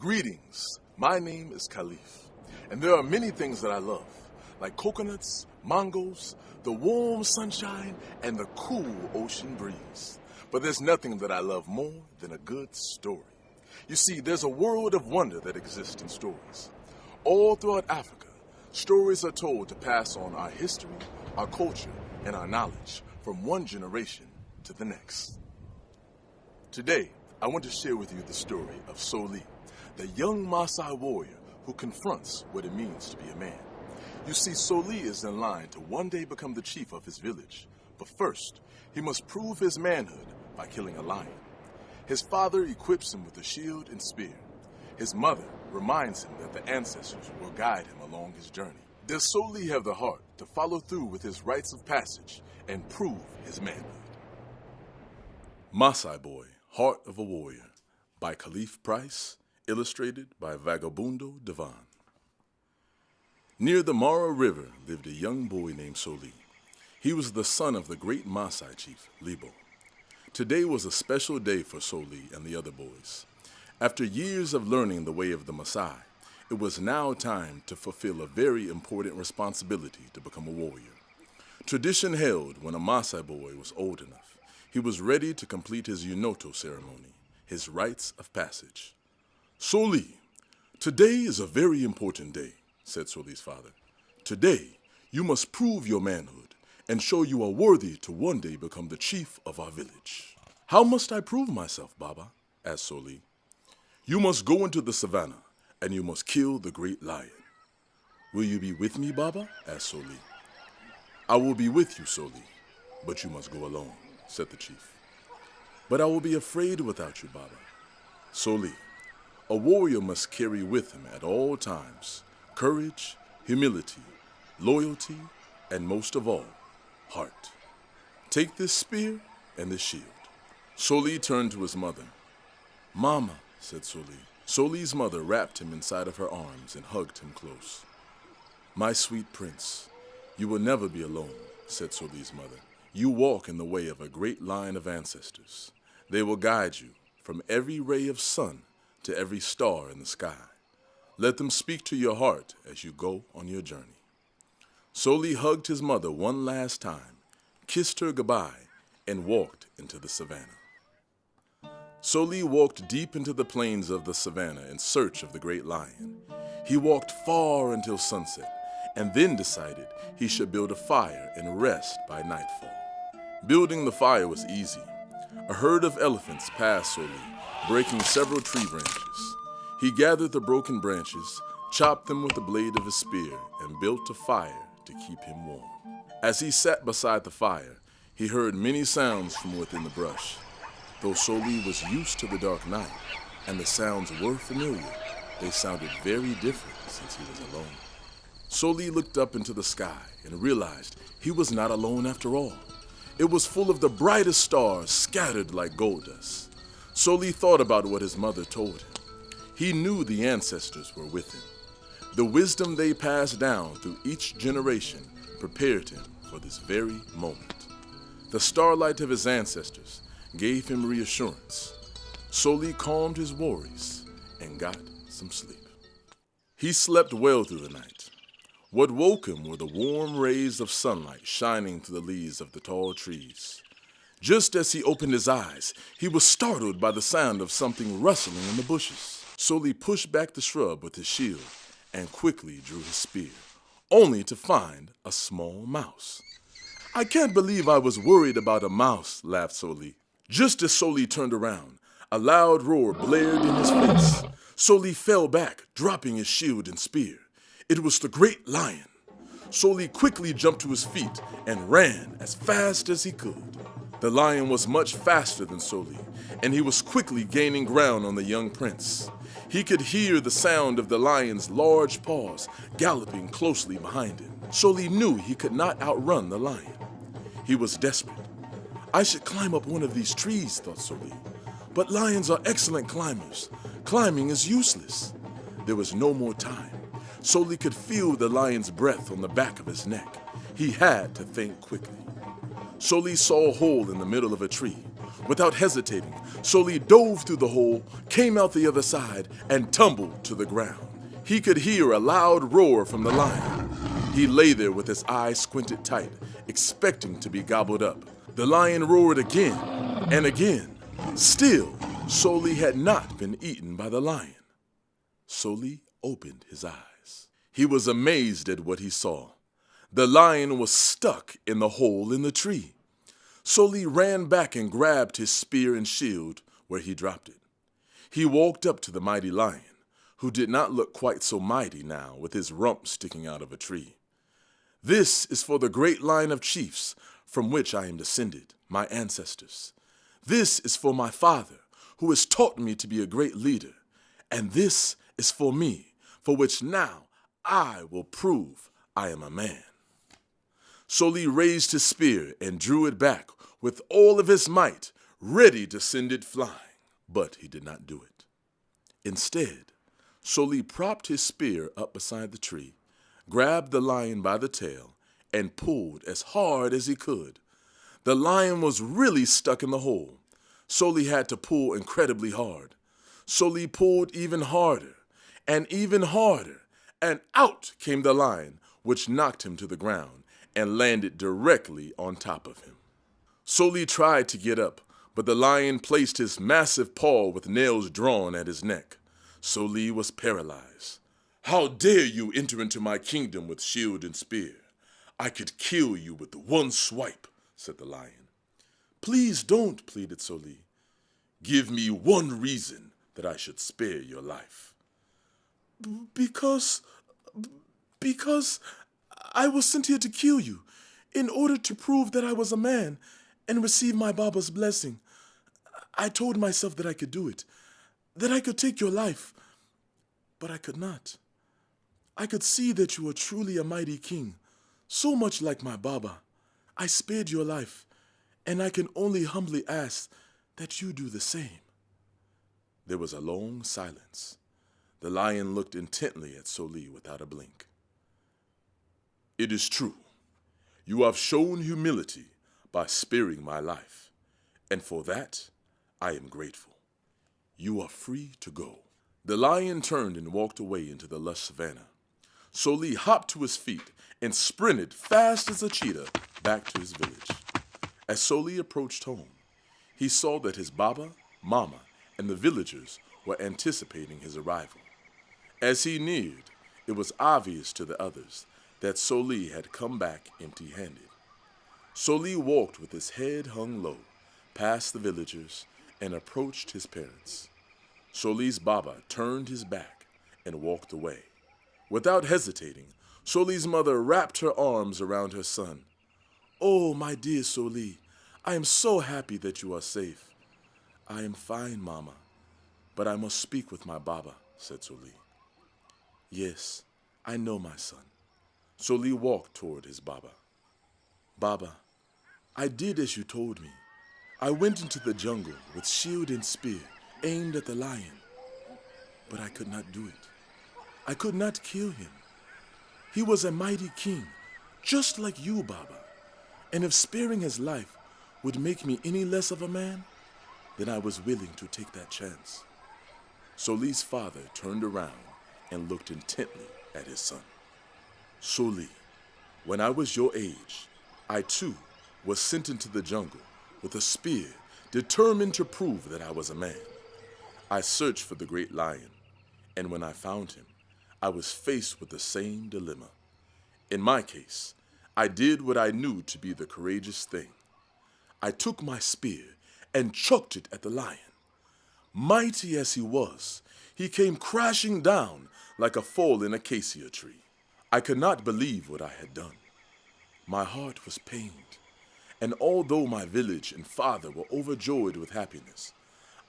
Greetings, my name is Kalif, and there are many things that I love, like coconuts, mangoes, the warm sunshine, and the cool ocean breeze. But there's nothing that I love more than a good story. You see, there's a world of wonder that exists in stories. All throughout Africa, stories are told to pass on our history, our culture, and our knowledge from one generation to the next. Today, I want to share with you the story of Soli, the young Maasai warrior who confronts what it means to be a man. You see, Soli is in line to one day become the chief of his village, but first, he must prove his manhood by killing a lion. His father equips him with a shield and spear. His mother reminds him that the ancestors will guide him along his journey. Does Soli have the heart to follow through with his rites of passage and prove his manhood? Maasai Boy Heart of a Warrior by Kalif Price, illustrated by Vagabundo Divan. Near the Mara River lived a young boy named Soli. He was the son of the great Maasai chief, Libo. Today was a special day for Soli and the other boys. After years of learning the way of the Maasai, it was now time to fulfill a very important responsibility to become a warrior. Tradition held when a Maasai boy was old enough, he was ready to complete his Unoto ceremony, his rites of passage. Soli, today is a very important day, said Soli's father. Today, you must prove your manhood and show you are worthy to one day become the chief of our village. How must I prove myself, Baba? Asked Soli. You must go into the savanna and you must kill the great lion. Will you be with me, Baba? Asked Soli. I will be with you, Soli, but you must go alone, said the chief. But I will be afraid without you, Baba. Soli, a warrior must carry with him at all times courage, humility, loyalty, and most of all, heart. Take this spear and this shield. Soli turned to his mother. Mama, said Soli. Soli's mother wrapped him inside of her arms and hugged him close. My sweet prince, you will never be alone, said Soli's mother. You walk in the way of a great line of ancestors. They will guide you from every ray of sun to every star in the sky. Let them speak to your heart as you go on your journey. Soli hugged his mother one last time, kissed her goodbye, and walked into the savannah. Soli walked deep into the plains of the savannah in search of the great lion. He walked far until sunset, and then decided he should build a fire and rest by nightfall. Building the fire was easy. A herd of elephants passed Soli, breaking several tree branches. He gathered the broken branches, chopped them with the blade of his spear, and built a fire to keep him warm. As he sat beside the fire, he heard many sounds from within the brush. Though Soli was used to the dark night, and the sounds were familiar, they sounded very different since he was alone. Soli looked up into the sky and realized he was not alone after all. It was full of the brightest stars scattered like gold dust. Soli thought about what his mother told him. He knew the ancestors were with him. The wisdom they passed down through each generation prepared him for this very moment. The starlight of his ancestors gave him reassurance. Soli calmed his worries and got some sleep. He slept well through the night. What woke him were the warm rays of sunlight shining through the leaves of the tall trees. Just as he opened his eyes, he was startled by the sound of something rustling in the bushes. Soli pushed back the shrub with his shield and quickly drew his spear, only to find a small mouse. I can't believe I was worried about a mouse, laughed Soli. Just as Soli turned around, a loud roar blared in his face. Soli fell back, dropping his shield and spear. It was the great lion. Soli quickly jumped to his feet and ran as fast as he could. The lion was much faster than Soli, and he was quickly gaining ground on the young prince. He could hear the sound of the lion's large paws galloping closely behind him. Soli knew he could not outrun the lion. He was desperate. I should climb up one of these trees, thought Soli. But lions are excellent climbers. Climbing is useless. There was no more time. Soli could feel the lion's breath on the back of his neck. He had to think quickly. Soli saw a hole in the middle of a tree. Without hesitating, Soli dove through the hole, came out the other side, and tumbled to the ground. He could hear a loud roar from the lion. He lay there with his eyes squinted tight, expecting to be gobbled up. The lion roared again and again. Still, Soli had not been eaten by the lion. Soli opened his eyes. He was amazed at what he saw. The lion was stuck in the hole in the tree. Soli ran back and grabbed his spear and shield where he dropped it. He walked up to the mighty lion, who did not look quite so mighty now with his rump sticking out of a tree. This is for the great line of chiefs from which I am descended, my ancestors. This is for my father, who has taught me to be a great leader. And this is for me, for which now I will prove I am a man. Soli raised his spear and drew it back with all of his might, ready to send it flying. But he did not do it. Instead, Soli propped his spear up beside the tree, grabbed the lion by the tail, and pulled as hard as he could. The lion was really stuck in the hole. Soli had to pull incredibly hard. Soli pulled even harder, and out came the lion, which knocked him to the ground and landed directly on top of him. Soli tried to get up, but the lion placed his massive paw with nails drawn at his neck. Soli was paralyzed. "How dare you enter into my kingdom with shield and spear? I could kill you with one swipe," said the lion. "Please don't," pleaded Soli. "Give me one reason that I should spare your life." Because I was sent here to kill you, in order to prove that I was a man and receive my Baba's blessing. I told myself that I could do it, that I could take your life, but I could not. I could see that you were truly a mighty king, so much like my Baba. I spared your life, and I can only humbly ask that you do the same." There was a long silence. The lion looked intently at Soli without a blink. "It is true. You have shown humility by sparing my life, and for that I am grateful. You are free to go." The lion turned and walked away into the lush savanna. Soli hopped to his feet and sprinted fast as a cheetah back to his village. As Soli approached home, he saw that his Baba, Mama, and the villagers were anticipating his arrival. As he neared, it was obvious to the others that Soli had come back empty-handed. Soli walked with his head hung low, past the villagers, and approached his parents. Soli's Baba turned his back and walked away. Without hesitating, Soli's mother wrapped her arms around her son. "Oh, my dear Soli, I am so happy that you are safe." "I am fine, Mama, but I must speak with my Baba," said Soli. "Yes, I know, my son." Soli walked toward his Baba. "Baba, I did as you told me. I went into the jungle with shield and spear aimed at the lion, but I could not do it. I could not kill him. He was a mighty king, just like you, Baba, and if sparing his life would make me any less of a man, then I was willing to take that chance." Soli's father turned around and looked intently at his son. "Soli, when I was your age, I too was sent into the jungle with a spear, determined to prove that I was a man. I searched for the great lion, and when I found him, I was faced with the same dilemma. In my case, I did what I knew to be the courageous thing. I took my spear and chucked it at the lion. Mighty as he was, he came crashing down like a fallen acacia tree. I could not believe what I had done. My heart was pained, and although my village and father were overjoyed with happiness,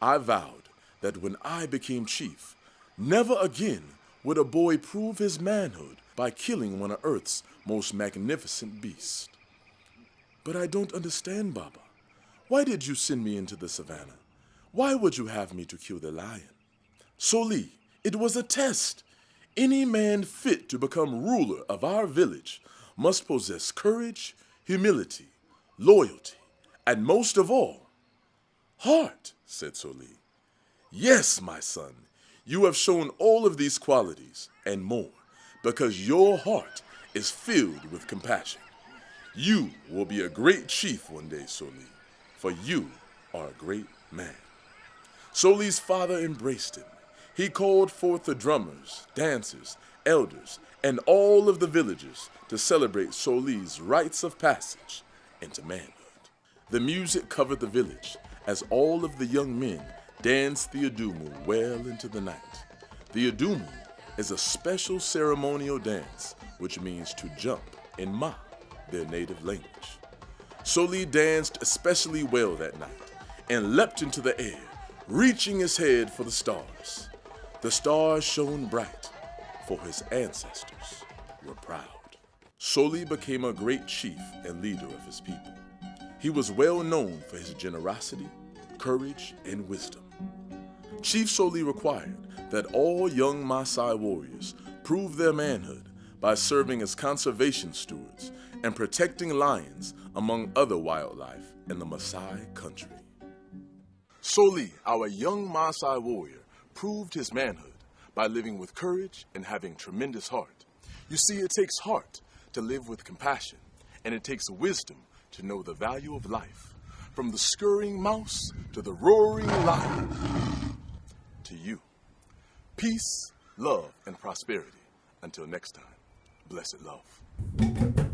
I vowed that when I became chief, never again would a boy prove his manhood by killing one of Earth's most magnificent beasts. But I don't understand, Baba. Why did you send me into the savannah? Why would you have me to kill the lion? Soli, it was a test. Any man fit to become ruler of our village must possess courage, humility, loyalty, and most of all, "Heart," said Soli. "Yes, my son, you have shown all of these qualities and more because your heart is filled with compassion. You will be a great chief one day, Soli, for you are a great man." Soli's father embraced him. He called forth the drummers, dancers, elders, and all of the villagers to celebrate Soli's rites of passage into manhood. The music covered the village as all of the young men danced the adumu well into the night. The adumu is a special ceremonial dance which means to jump in Ma, their native language. Soli danced especially well that night and leapt into the air, reaching his head for the stars. The stars shone bright, for his ancestors were proud. Soli became a great chief and leader of his people. He was well known for his generosity, courage, and wisdom. Chief Soli required that all young Maasai warriors prove their manhood by serving as conservation stewards and protecting lions among other wildlife in the Maasai country. Soli, our young Maasai warrior, proved his manhood by living with courage and having tremendous heart. You see, it takes heart to live with compassion, and it takes wisdom to know the value of life, from the scurrying mouse to the roaring lion. To you, peace, love, and prosperity. Until next time, blessed love.